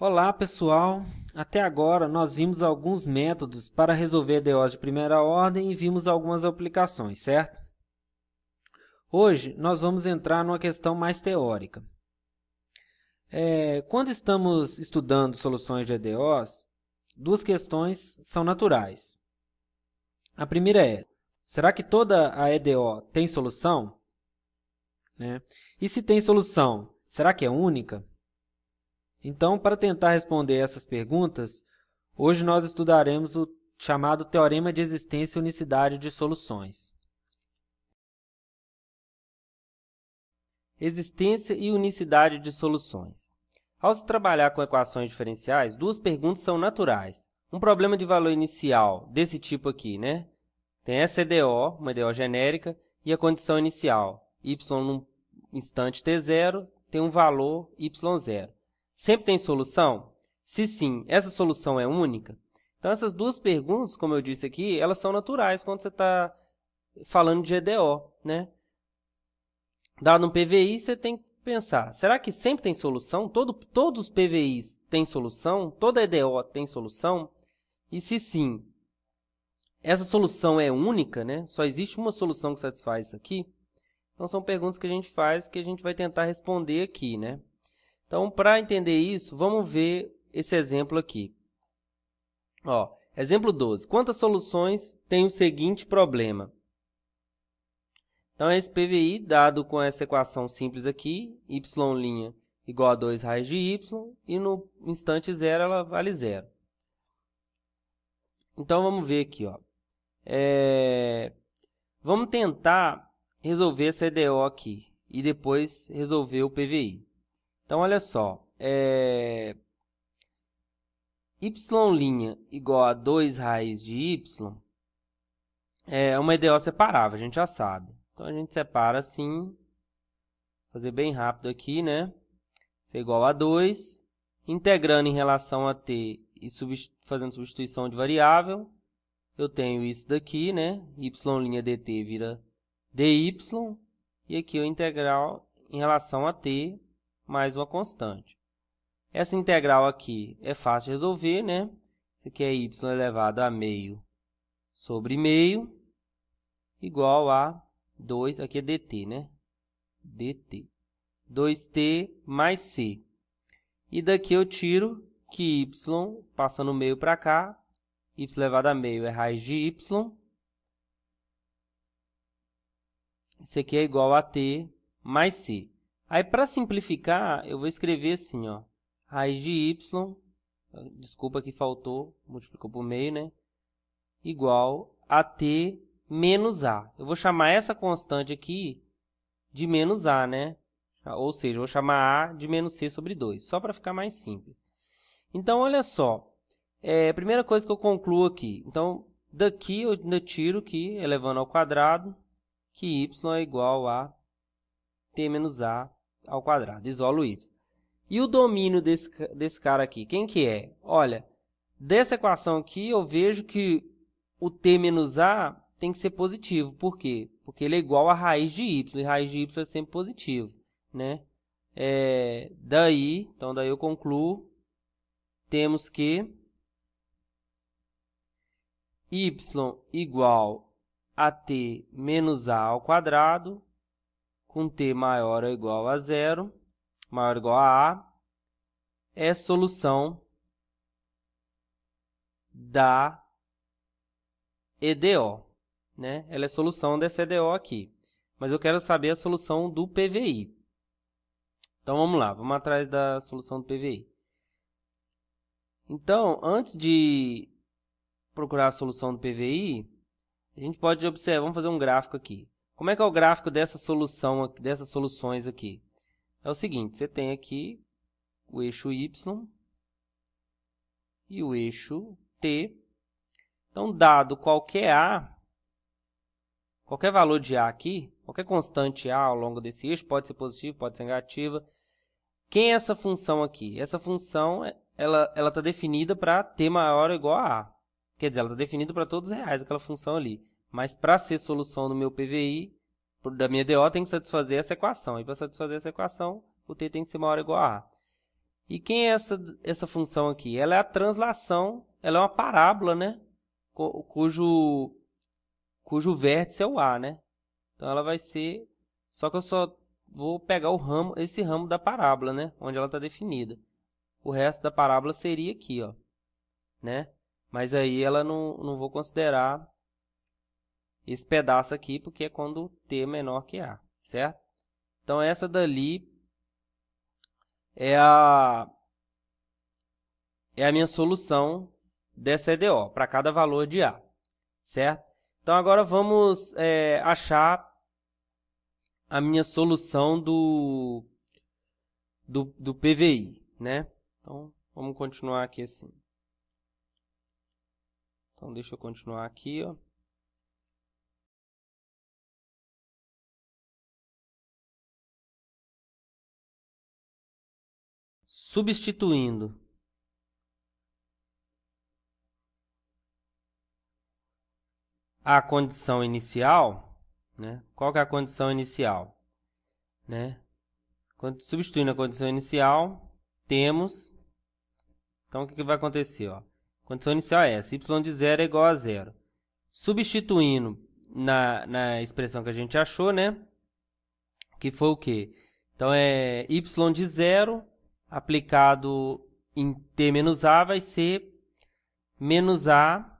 Olá, pessoal! Até agora nós vimos alguns métodos para resolver EDOs de primeira ordem e vimos algumas aplicações, certo? Hoje nós vamos entrar numa questão mais teórica. Quando estamos estudando soluções de EDOs, duas questões são naturais. A primeira é, será que toda a EDO tem solução? E se tem solução, será que é única? Então, para tentar responder essas perguntas, hoje nós estudaremos o chamado Teorema de Existência e Unicidade de Soluções. Existência e unicidade de soluções. Ao se trabalhar com equações diferenciais, duas perguntas são naturais. Um problema de valor inicial desse tipo aqui, Tem essa EDO, uma EDO genérica, e a condição inicial, y no instante t0, tem um valor y0. Sempre tem solução? Se sim, essa solução é única? Então, essas duas perguntas, como eu disse aqui, elas são naturais quando você está falando de EDO, Dado um PVI, você tem que pensar, será que sempre tem solução? Todos os PVIs têm solução? Toda EDO tem solução? E se sim, essa solução é única, Só existe uma solução que satisfaz isso aqui? Então, são perguntas que a gente faz que a gente vai tentar responder aqui, Então, para entender isso, vamos ver esse exemplo aqui. Exemplo 12. Quantas soluções tem o seguinte problema? Então, esse PVI, dado com essa equação simples aqui, y' igual a 2 raiz de y, e no instante zero ela vale zero. Então, vamos ver aqui. Vamos tentar resolver essa EDO aqui e depois resolver o PVI. Então, olha só, y' igual a 2 raiz de y é uma EDO separável, a gente já sabe. Então, a gente separa assim, fazer bem rápido aqui, Isso é igual a 2, integrando em relação a t e fazendo substituição de variável, eu tenho isso daqui, y' dt vira dy, e aqui o integral em relação a t mais uma constante. Essa integral aqui é fácil de resolver, Isso aqui é y elevado a meio sobre meio, igual a 2, aqui é dt, dt. 2t mais c. E daqui eu tiro que y, passando o meio para cá, y elevado a meio é raiz de y. Isso aqui é igual a t mais c. Aí, para simplificar, eu vou escrever assim, raiz de y, desculpa que faltou, multiplicou por meio, igual a t menos a. Eu vou chamar essa constante aqui de menos a, Ou seja, eu vou chamar a de menos c sobre 2, só para ficar mais simples. Então, olha só, a primeira coisa que eu concluo aqui. Então, daqui eu ainda tiro que, elevando ao quadrado, que y é igual a t menos a ao quadrado, isolo y. E o domínio desse cara aqui, quem que é? Olha, dessa equação aqui eu vejo que o t menos a tem que ser positivo. Por quê? Porque ele é igual a raiz de y, e raiz de y é sempre positivo, daí eu concluo, temos que y igual a t menos a ao quadrado, com t maior ou igual a zero, maior ou igual a A, é solução da EDO, Ela é solução dessa EDO aqui. Mas eu quero saber a solução do PVI. Então, vamos lá, vamos atrás da solução do PVI. Então, antes de procurar a solução do PVI, a gente pode observar, vamos fazer um gráfico aqui. Como é que é o gráfico dessas soluções aqui? É o seguinte, você tem aqui o eixo y e o eixo t. Então, dado qualquer a, qualquer valor de a aqui, qualquer constante a ao longo desse eixo, pode ser positiva, pode ser negativa. Quem é essa função aqui? Essa função ela está definida para t maior ou igual a a. Quer dizer, ela está definida para todos os reais, aquela função ali. Mas para ser solução do meu PVI, da minha DO, tem que satisfazer essa equação. E para satisfazer essa equação, o t tem que ser maior ou igual a a. E quem é essa função aqui? Ela é a translação, ela é uma parábola, né? Cujo vértice é o A, né? Então ela vai ser, só que eu só vou pegar esse ramo da parábola, né? Onde ela está definida. O resto da parábola seria aqui, ó, né? Mas aí ela não vou considerar esse pedaço aqui, porque é quando T é menor que A, certo? Então essa dali é a minha solução dessa EDO, para cada valor de A, certo? Então agora vamos achar a minha solução do PVI, né? Então vamos continuar aqui assim. Então deixa eu continuar aqui, ó. Substituindo a condição inicial, né? Qual que é a condição inicial, né? Substituindo a condição inicial, temos... Então, o que vai acontecer, ó? A condição inicial é essa, y de 0 é igual a 0. Substituindo na expressão que a gente achou, né? Que foi o quê? Então, é y de 0 aplicado em t menos a vai ser menos a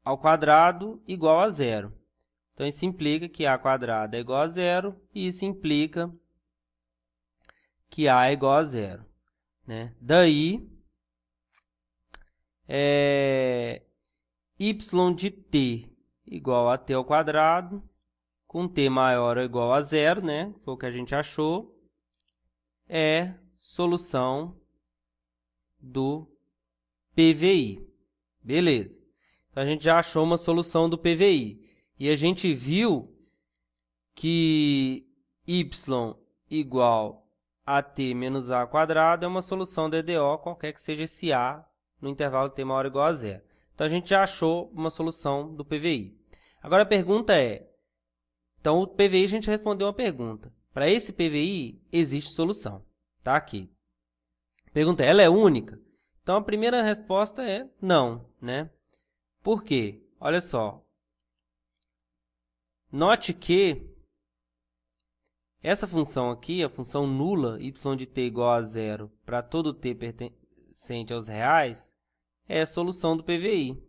ao quadrado igual a 0. Então, isso implica que a quadrado é igual a 0 e isso implica que a é igual a 0. Né? Daí, y de t igual a t ao quadrado, com t maior ou igual a 0, né? Foi o que a gente achou, é solução do PVI. Beleza. Então, a gente já achou uma solução do PVI. E a gente viu que y igual a t menos a ao quadrado é uma solução da EDO, qualquer que seja esse a no intervalo t maior ou igual a 0. Então, a gente já achou uma solução do PVI. Agora, a pergunta é... Então, o PVI, a gente respondeu uma pergunta. Para esse PVI, existe solução. Está aqui. A pergunta é, ela é única? Então, a primeira resposta é não, né? Por quê? Olha só. Note que essa função aqui, a função nula, y de t igual a 0, para todo t pertencente aos reais, é a solução do PVI.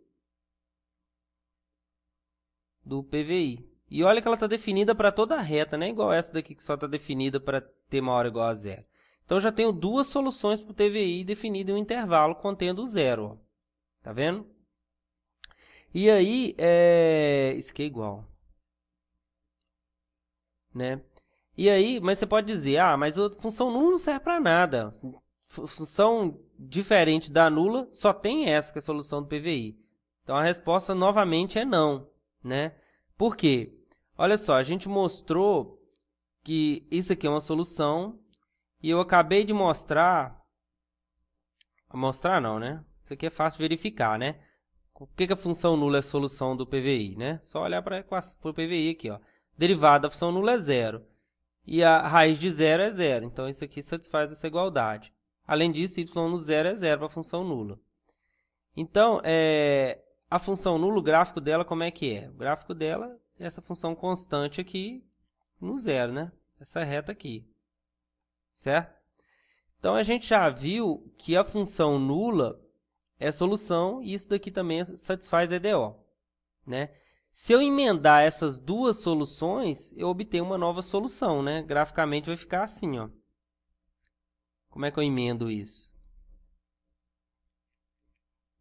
E olha que ela está definida para toda a reta, né? Igual essa daqui que só está definida para t maior ou igual a 0. Então, eu já tenho duas soluções para o TVI definido em um intervalo contendo 0. Ó. Tá vendo? E aí, isso aqui é igual. Né? E aí, mas você pode dizer, mas a função nula não serve para nada. Função diferente da nula só tem essa, que é a solução do PVI. Então, a resposta novamente é não. Né? Por quê? Olha só, a gente mostrou que isso aqui é uma solução e eu acabei de mostrar... Mostrar não, né? Isso aqui é fácil de verificar, né? Por que a função nula é a solução do PVI, né? Só olhar para o PVI aqui, ó. Derivada da função nula é 0. E a raiz de 0 é 0. Então, isso aqui satisfaz essa igualdade. Além disso, y no 0 é 0 para a função nula. Então, a função nula, o gráfico dela, como é que é? O gráfico dela é essa função constante aqui no 0, né? Essa reta aqui. Certo? Então, a gente já viu que a função nula é solução e isso daqui também satisfaz a EDO. Né? Se eu emendar essas duas soluções, eu obtenho uma nova solução. Né? Graficamente vai ficar assim. Ó. Como é que eu emendo isso?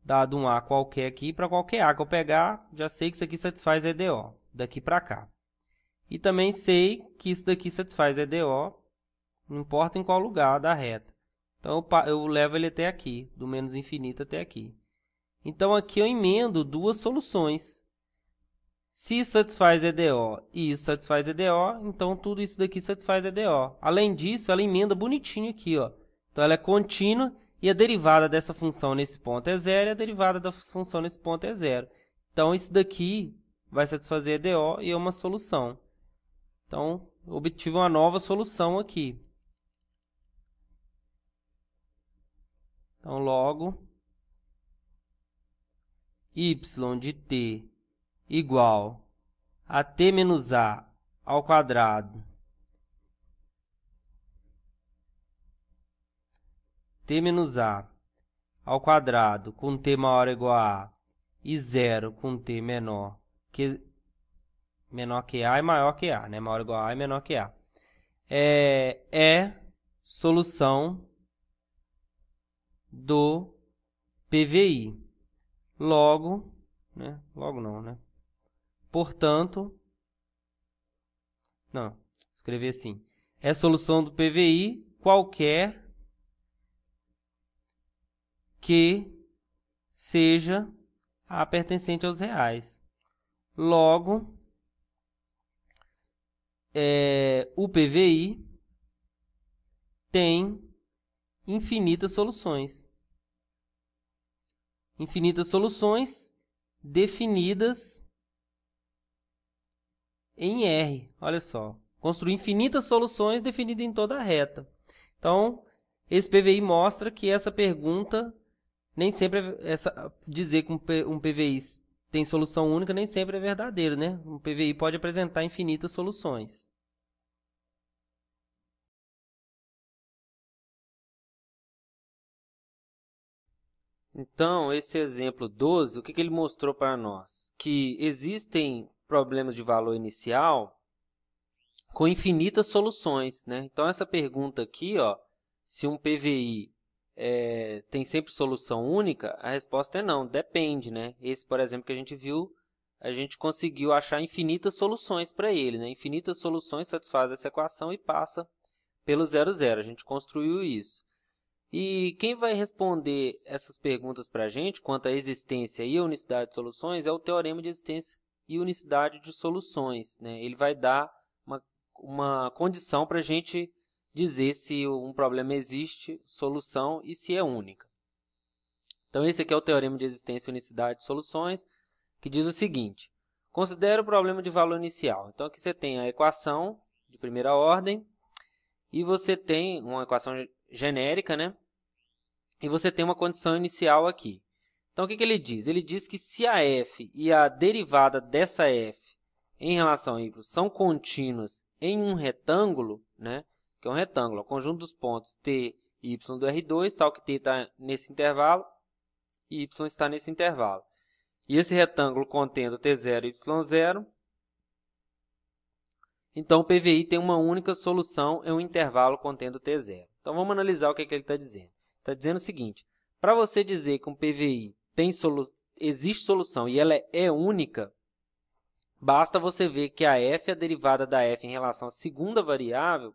Dado um A qualquer aqui, para qualquer A que eu pegar, já sei que isso aqui satisfaz a EDO, daqui para cá. E também sei que isso daqui satisfaz a EDO, não importa em qual lugar da reta. Então, eu levo ele até aqui, do menos infinito até aqui. Então, aqui eu emendo duas soluções. Se isso satisfaz EDO e isso satisfaz EDO, então tudo isso daqui satisfaz EDO. Além disso, ela emenda bonitinho aqui. Ó. Então, ela é contínua e a derivada dessa função nesse ponto é 0 e a derivada da função nesse ponto é 0. Então, isso daqui vai satisfazer EDO e é uma solução. Então, obtive uma nova solução aqui. Então, logo, y de t igual a t menos a ao quadrado, t menos a ao quadrado com t maior ou igual a e 0 com t menor que a e maior que a, né? Maior ou igual a e menor que a. É solução do PVI. Logo, né? Logo não, né? Portanto, não, escrever assim. É solução do PVI qualquer que seja a pertencente aos reais. Logo, o PVI tem infinitas soluções. Infinitas soluções definidas em R. Olha só. Construir infinitas soluções definidas em toda a reta. Então, esse PVI mostra que essa pergunta, nem sempre, dizer que um PVI tem solução única nem sempre é verdadeiro, né? Um PVI pode apresentar infinitas soluções. Então, esse exemplo 12, o que ele mostrou para nós? Que existem problemas de valor inicial com infinitas soluções, né? Então, essa pergunta aqui, ó, se um PVI tem sempre solução única, a resposta é não, depende, né? Esse, por exemplo, que a gente viu, a gente conseguiu achar infinitas soluções para ele, né? Infinitas soluções satisfazem essa equação e passa pelo 0, 0. A gente construiu isso. E quem vai responder essas perguntas para a gente, quanto à existência e a unicidade de soluções, é o teorema de existência e unicidade de soluções, né? Ele vai dar uma condição para a gente dizer se um problema existe, solução e se é única. Então, esse aqui é o teorema de existência e unicidade de soluções, que diz o seguinte: considere o problema de valor inicial. Então, aqui você tem a equação de primeira ordem e você tem uma equação genérica, né? E você tem uma condição inicial aqui. Então, o que ele diz? Ele diz que se a f e a derivada dessa f em relação a y são contínuas em um retângulo, né? Que é um retângulo, o conjunto dos pontos t e y do R2, tal que t está nesse intervalo e y está nesse intervalo. E esse retângulo contendo t0 e y0, então o PVI tem uma única solução em um intervalo contendo t0. Então, vamos analisar o que ele está dizendo. Está dizendo o seguinte: para você dizer que um PVI existe solução e ela é única, basta você ver que a f e a derivada da f em relação à segunda variável,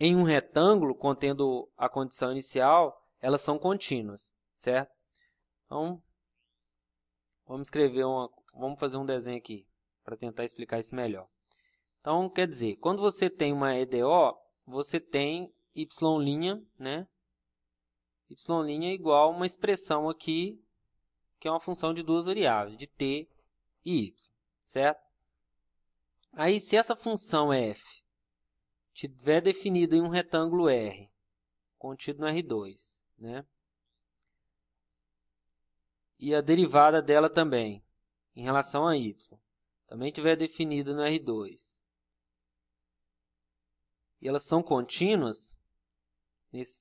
em um retângulo contendo a condição inicial, elas são contínuas, certo? Então, vamos fazer um desenho aqui para tentar explicar isso melhor. Então, quer dizer, quando você tem uma EDO, você tem y', né? Y' igual a uma expressão aqui, que é uma função de duas variáveis, de t e y, certo? Aí, se essa função f estiver definida em um retângulo R, contido no R2, né? E a derivada dela também, em relação a y, também estiver definida no R2, e elas são contínuas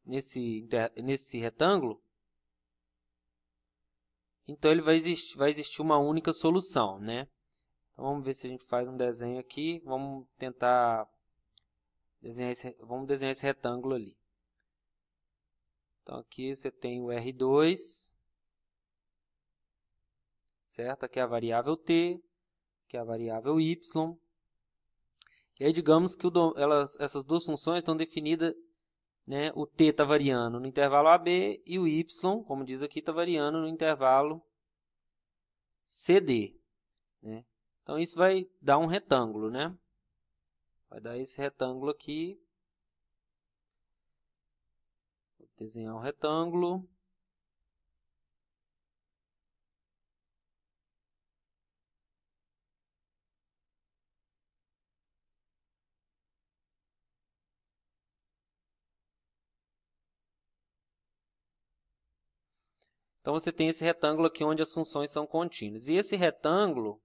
nesse retângulo, então ele vai existir uma única solução, né? Então, vamos ver se a gente faz um desenho aqui. Vamos tentar desenhar esse retângulo ali. Então, aqui você tem o R2, certo? Aqui é a variável t, aqui é a variável y. E aí, digamos que essas duas funções estão definidas, né? O t está variando no intervalo AB e o y, como diz aqui, está variando no intervalo CD, né? Então, isso vai dar um retângulo, né? Vai dar esse retângulo aqui. Vou desenhar um retângulo. Então, você tem esse retângulo aqui onde as funções são contínuas. E esse retângulo,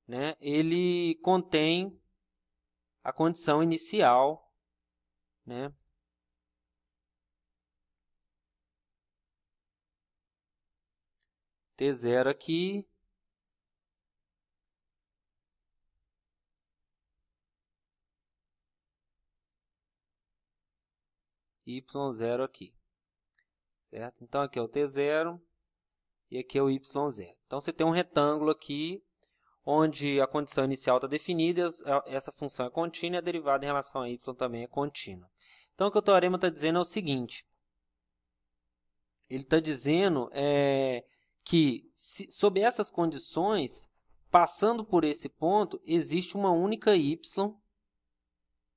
né, ele contém a condição inicial, né, T0 aqui, y0 aqui, certo? Então, aqui é o T0 e aqui é o y0. Então, você tem um retângulo aqui, onde a condição inicial está definida, essa função é contínua e a derivada em relação a y também é contínua. Então, o que o teorema está dizendo é o seguinte, ele está dizendo que, sob essas condições, passando por esse ponto, existe uma única y,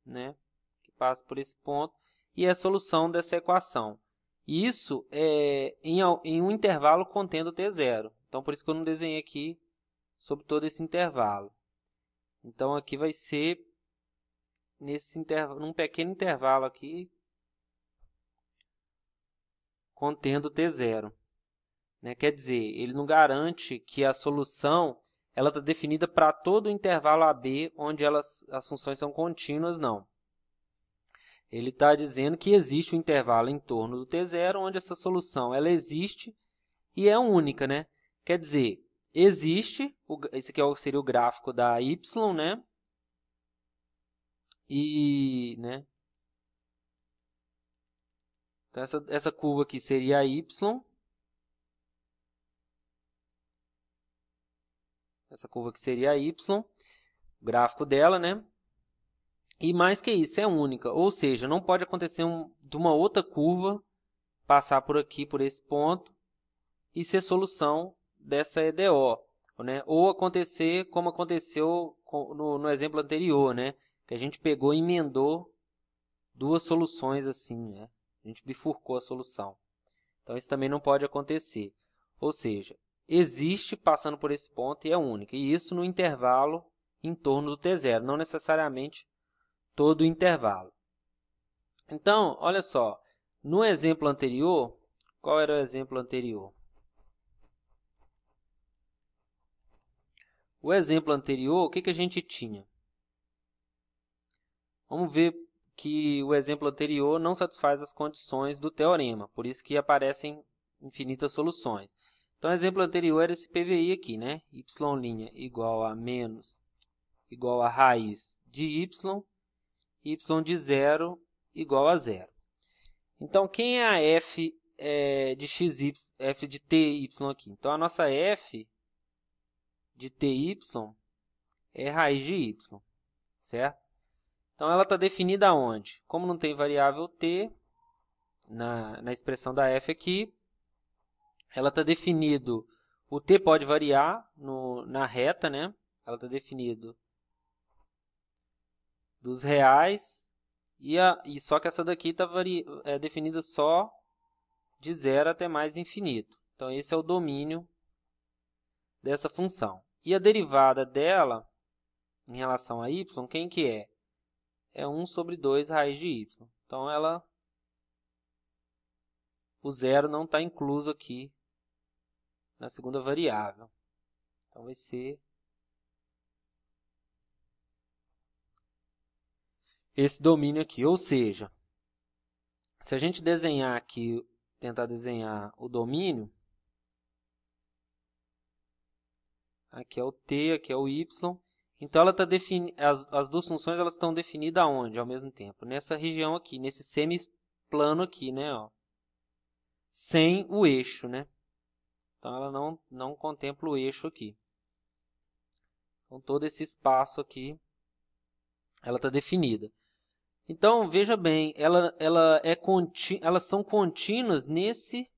né, que passa por esse ponto, e é a solução dessa equação. Isso é em um intervalo contendo T0. Então, por isso que eu não desenhei aqui sobre todo esse intervalo. Então, aqui vai ser num pequeno intervalo aqui, contendo T0. Né? Quer dizer, ele não garante que a solução está definida para todo o intervalo AB, onde as funções são contínuas, não. Ele está dizendo que existe um intervalo em torno do T0, onde essa solução ela existe e é única. Né? Quer dizer, existe, esse aqui seria o gráfico da y, né? E, né? Então, essa curva aqui seria a y. Essa curva aqui seria a y, o gráfico dela, né? E mais que isso, é única. Ou seja, não pode acontecer de uma outra curva passar por aqui, por esse ponto, e ser solução dessa EDO. Né? Ou acontecer como aconteceu no exemplo anterior, né? Que a gente pegou e emendou duas soluções assim, né? A gente bifurcou a solução. Então, isso também não pode acontecer. Ou seja, existe passando por esse ponto e é única. E isso no intervalo em torno do T0, não necessariamente todo o intervalo. Então, olha só, no exemplo anterior, qual era o exemplo anterior? O exemplo anterior, o que a gente tinha? Vamos ver que o exemplo anterior não satisfaz as condições do teorema, por isso que aparecem infinitas soluções. Então, o exemplo anterior era esse PVI aqui, né? y' igual a menos, igual a raiz de y de 0 igual a 0. Então, quem é a f de xy, f de ty aqui? Então, a nossa f de ty é raiz de y, certo? Então, ela está definida aonde? Como não tem variável t na expressão da f aqui, ela está definido, o t pode variar na reta, né? Ela está definido dos reais, e só que essa daqui está definida só de 0 até mais infinito. Então, esse é o domínio dessa função. E a derivada dela, em relação a y, quem que é? É 1 sobre 2 raiz de y. Então, o 0 não está incluso aqui na segunda variável. Então, vai ser esse domínio aqui. Ou seja, se a gente desenhar aqui, tentar desenhar o domínio, aqui é o t, aqui é o y. Então, ela tá as duas funções elas estão definidas aonde ao mesmo tempo? Nessa região aqui, nesse semiplano aqui, né? Ó, sem o eixo, né? Então, ela não contempla o eixo aqui. Então, todo esse espaço aqui, ela está definida. Então, veja bem, elas são contínuas nesse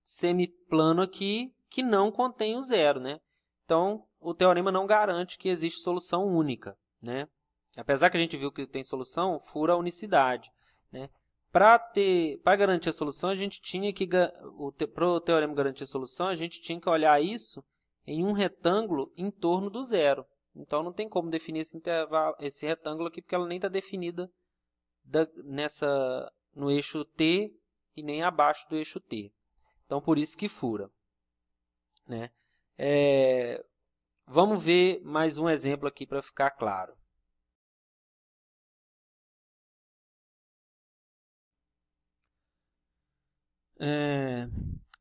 semiplano aqui que não contém o zero, né? Então, o teorema não garante que existe solução única, né? Apesar que a gente viu que tem solução, fura a unicidade, né? Para garantir a solução, a gente tinha que para o teorema garantir a solução, a gente tinha que olhar isso em um retângulo em torno do zero. Então, não tem como definir esse retângulo aqui, porque ela nem está definida no eixo t e nem abaixo do eixo t. Então, por isso que fura. né? Vamos ver mais um exemplo aqui para ficar claro.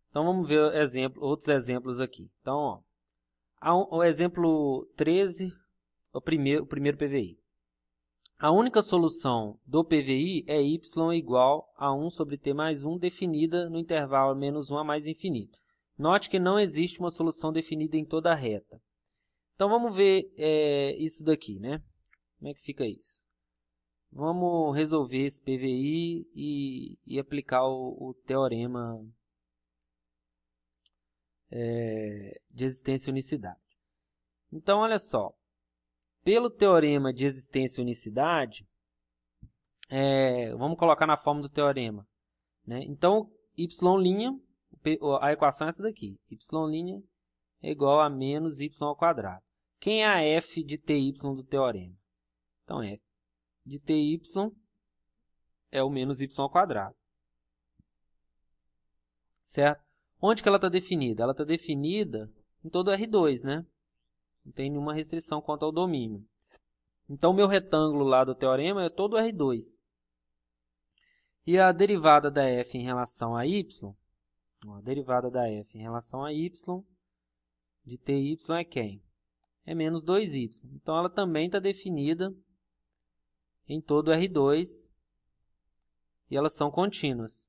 Então, vamos ver outros exemplos aqui. Então, ó, o exemplo 13, o primeiro PVI. A única solução do PVI é y igual a 1 sobre t mais 1, definida no intervalo menos 1 a mais infinito. Note que não existe uma solução definida em toda a reta. Então, vamos ver isso daqui, né? Como é que fica isso? Vamos resolver esse PVI e aplicar o teorema de existência e unicidade. Então, olha só. Pelo teorema de existência e unicidade, vamos colocar na forma do teorema, né? Então, y', a equação é essa daqui. Y' é igual a menos y ao quadrado. Quem é a f de ty do teorema? Então, f de ty é o menos y ao quadrado. Certo? Onde que ela está definida? Ela está definida em todo R2, né? Não tem nenhuma restrição quanto ao domínio. Então, meu retângulo lá do teorema é todo R2. E a derivada da f em relação a y, a derivada da f em relação a y de ty é quem? É menos 2y. Então, ela também está definida em todo R2 e elas são contínuas.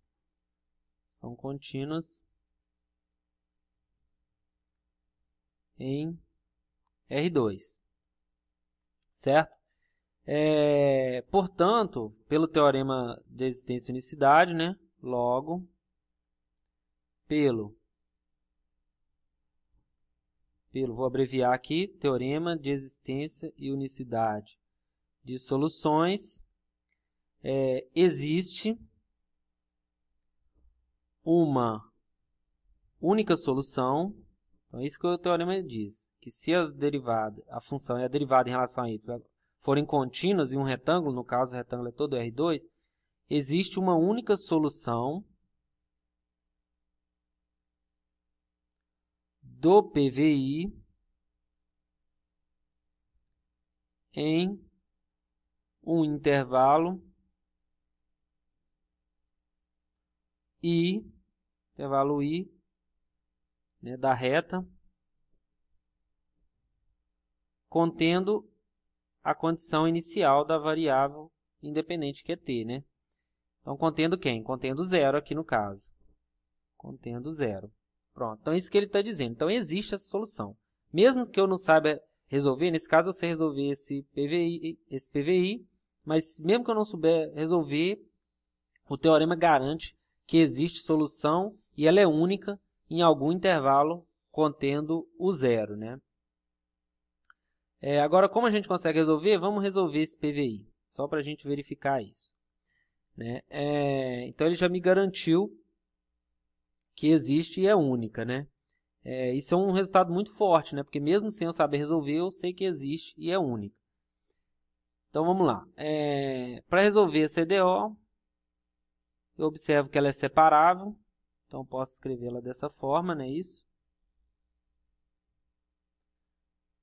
São contínuas em R2. Certo? Portanto, pelo teorema de existência e unicidade, né? Logo, vou abreviar aqui, teorema de existência e unicidade de soluções, existe uma única solução. Então, é isso que o teorema diz, que se a função e a derivada em relação a y forem contínuas em um retângulo, no caso o retângulo é todo R2, existe uma única solução do PVI em um intervalo I, né, da reta, contendo a condição inicial da variável independente que é t, né? Então, contendo quem? Contendo zero aqui no caso. Contendo zero. Pronto. Então, é isso que ele está dizendo. Então, existe essa solução. Mesmo que eu não saiba resolver, nesse caso, eu sei resolver esse PVI, mas mesmo que eu não souber resolver, o teorema garante que existe solução e ela é única em algum intervalo contendo o zero, né? Agora, como a gente consegue resolver? Vamos resolver esse PVI, só para a gente verificar isso, né? Então, ele já me garantiu que existe e é única, né? Isso é um resultado muito forte, né? Porque mesmo sem eu saber resolver, eu sei que existe e é única. Então, vamos lá. Para resolver a CDO, eu observo que ela é separável. Então, posso escrevê-la dessa forma, né? Isso.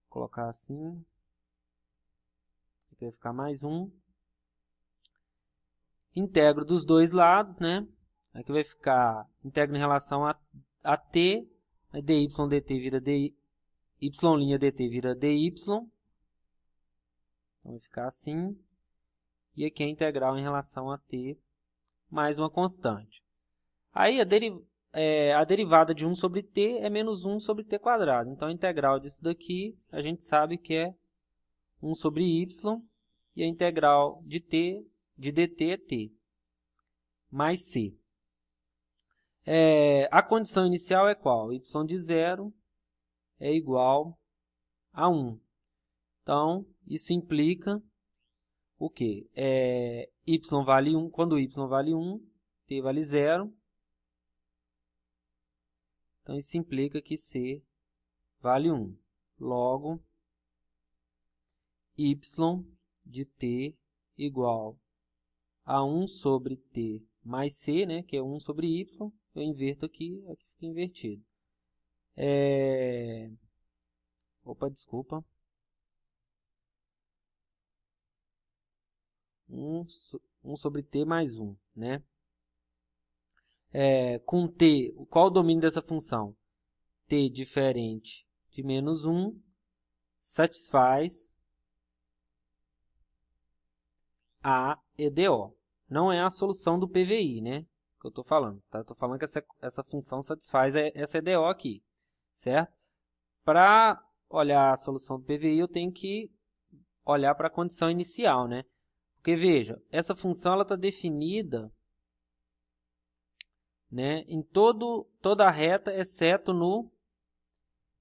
Vou colocar assim. Aqui vai ficar mais um. Integro dos dois lados, né? Aqui vai ficar, integro em relação a t, dy dt vira dy, y' dt vira dy. Então, vai ficar assim. E aqui a integral em relação a t mais uma constante. Aí, a derivada de 1 sobre t é menos 1 sobre t quadrado. Então, a integral disso daqui, a gente sabe que é 1 sobre y, e a integral de dt é t, mais c. A condição inicial é qual? Y de 0 é igual a 1. Então, isso implica o quê? Y vale 1, quando y vale 1, t vale 0. Então, isso implica que c vale 1. Logo, y de t igual a 1 sobre t mais c, né, que é 1 sobre y. Eu inverto aqui, aqui fica invertido. Opa, desculpa. 1 sobre t mais 1, né? Com t, qual o domínio dessa função? T diferente de menos 1 satisfaz a EDO. Não é a solução do PVI, né? Que eu estou falando. Tá? Estou falando que essa função satisfaz essa EDO aqui, certo? Para olhar a solução do PVI, eu tenho que olhar para a condição inicial, né? Porque, veja, essa função está definida, né, em toda a reta, exceto no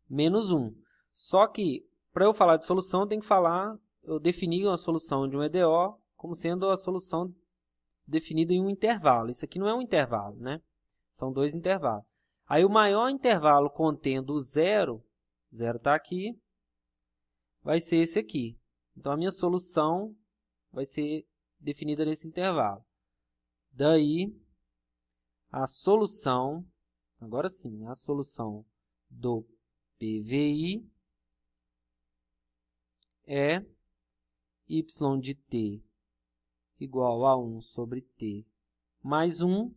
menos 1. Só que, para eu falar de solução, eu defini uma solução de um EDO como sendo a solução definida em um intervalo. Isso aqui não é um intervalo, né? São dois intervalos. Aí o maior intervalo contendo o zero está aqui, vai ser esse aqui. Então, a minha solução vai ser definida nesse intervalo. Daí, a solução, agora sim, a solução do PVI é y de t igual a 1 sobre t mais 1,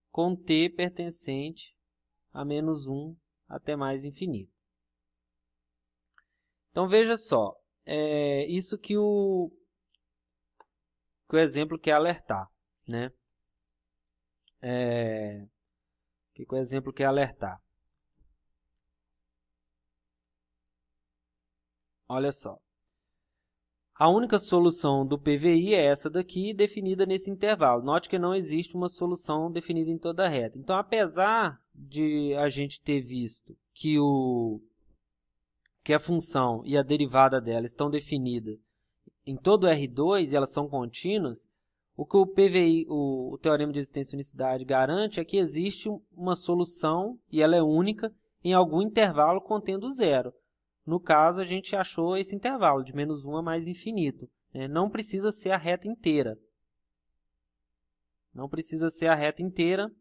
com t pertencente a menos 1 até mais infinito. Então, veja só, isso que o exemplo quer alertar, né? Que o exemplo quer alertar? Olha só. A única solução do PVI é essa daqui, definida nesse intervalo. Note que não existe uma solução definida em toda a reta. Então, apesar de a gente ter visto que a função e a derivada dela estão definidas em todo o R2 e elas são contínuas, o que o PVI, o teorema de existência e unicidade, garante é que existe uma solução, e ela é única, em algum intervalo contendo zero. No caso, a gente achou esse intervalo, de menos 1 a mais infinito. Né? Não precisa ser a reta inteira. Não precisa ser a reta inteira,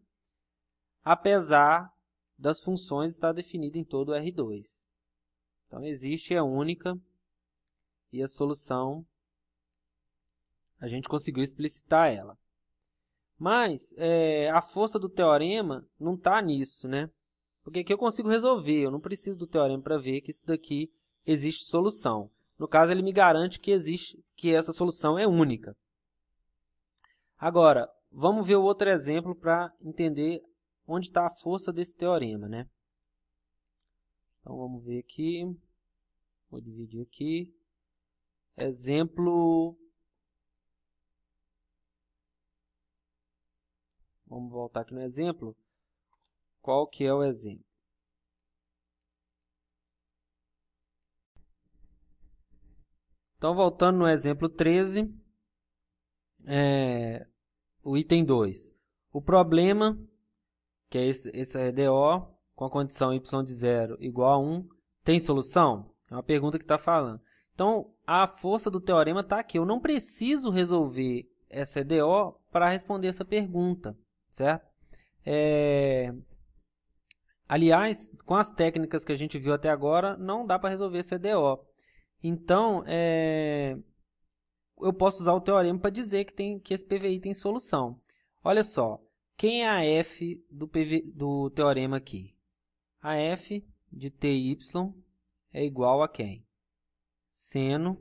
apesar das funções estar definida em todo o R2. Então, existe, é única, e a solução, a gente conseguiu explicitar ela. Mas a força do teorema não está nisso, né? Porque aqui eu consigo resolver, eu não preciso do teorema para ver que isso daqui existe solução. No caso, ele me garante que essa solução é única. Agora, vamos ver o outro exemplo para entender onde está a força desse teorema, né? Então, vamos ver aqui. Vou dividir aqui. Exemplo. Vamos voltar aqui no exemplo. Qual que é o exemplo? Então, voltando no exemplo 13, o item 2. O problema, que é esse EDO, com a condição y de 0 igual a 1, tem solução? É uma pergunta que está falando. Então, a força do teorema está aqui. Eu não preciso resolver essa EDO para responder essa pergunta, certo? Aliás, com as técnicas que a gente viu até agora, não dá para resolver essa EDO. Então, eu posso usar o teorema para dizer que esse PVI tem solução. Olha só, quem é a f do teorema aqui? A f de ty é igual a quem? Seno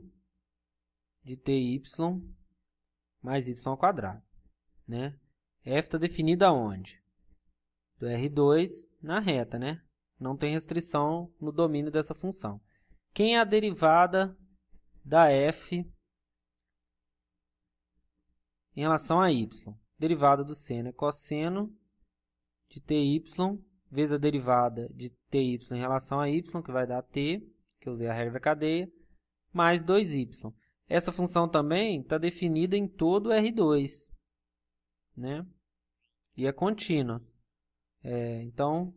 de ty mais y ao quadrado. Né? F está definida aonde? Do R2 na reta, né? Não tem restrição no domínio dessa função. Quem é a derivada da f em relação a y? Derivada do seno é cosseno de ty vezes a derivada de ty em relação a y, que vai dar t, que eu usei a regra da cadeia, mais 2y. Essa função também está definida em todo o R2, né? E é contínua. Então,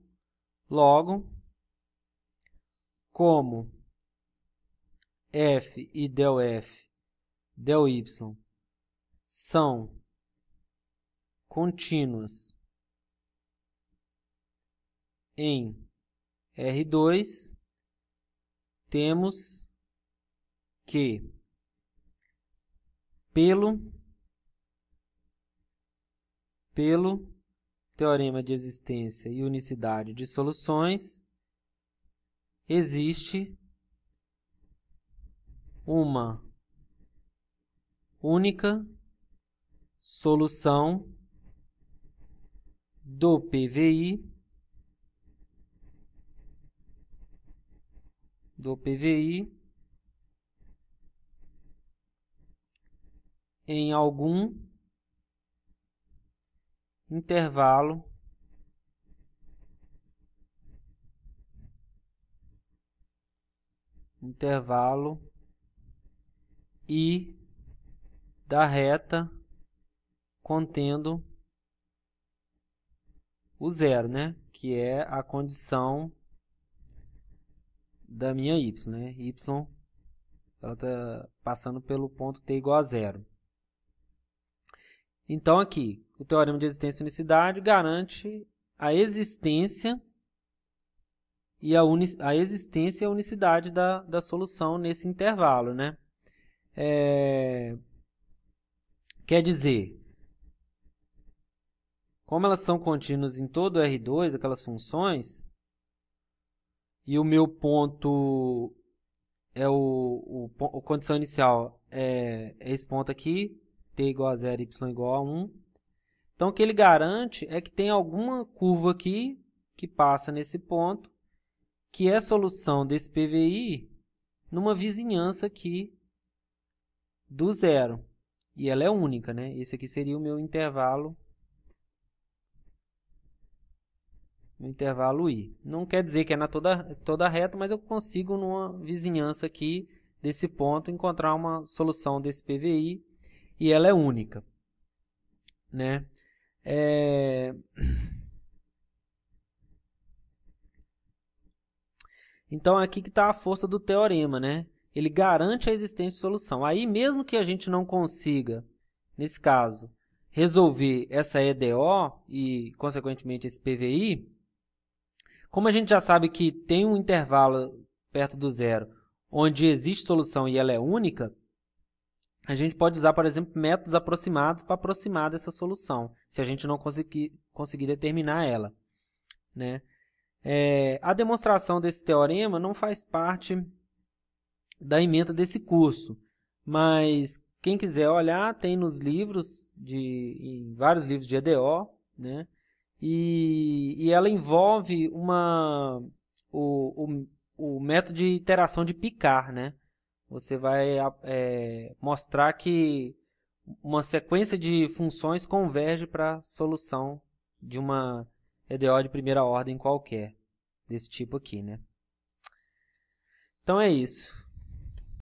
logo, como f e del f, del y são contínuas em R2, temos que, pelo teorema de existência e unicidade de soluções, existe uma única solução do PVI em algum intervalo I da reta contendo o zero, né? Que é a condição da minha y, né? Y, ela está passando pelo ponto t igual a zero. Então, aqui, o teorema de existência e unicidade garante a existência e a unicidade da solução nesse intervalo, né? Quer dizer, como elas são contínuas em todo o R2, aquelas funções, e o meu ponto é a condição inicial é esse ponto aqui, t igual a 0, y igual a 1. Então, o que ele garante é que tem alguma curva aqui que passa nesse ponto, que é a solução desse PVI numa vizinhança aqui do zero. E ela é única, né? Esse aqui seria o meu intervalo I. Não quer dizer que é na toda reta, mas eu consigo, numa vizinhança aqui desse ponto, encontrar uma solução desse PVI e ela é única, né? Então, aqui que está a força do teorema, né? Ele garante a existência de solução. Aí, mesmo que a gente não consiga, nesse caso, resolver essa EDO e, consequentemente, esse PVI, como a gente já sabe que tem um intervalo perto do zero onde existe solução e ela é única, a gente pode usar, por exemplo, métodos aproximados para aproximar dessa solução, se a gente não conseguir determinar ela, né? A demonstração desse teorema não faz parte da ementa desse curso, mas quem quiser olhar, tem nos livros, em vários livros de EDO, né? E ela envolve o método de iteração de Picard, né? Você vai mostrar que uma sequência de funções converge para a solução de uma EDO de primeira ordem qualquer, desse tipo aqui, né? Então é isso.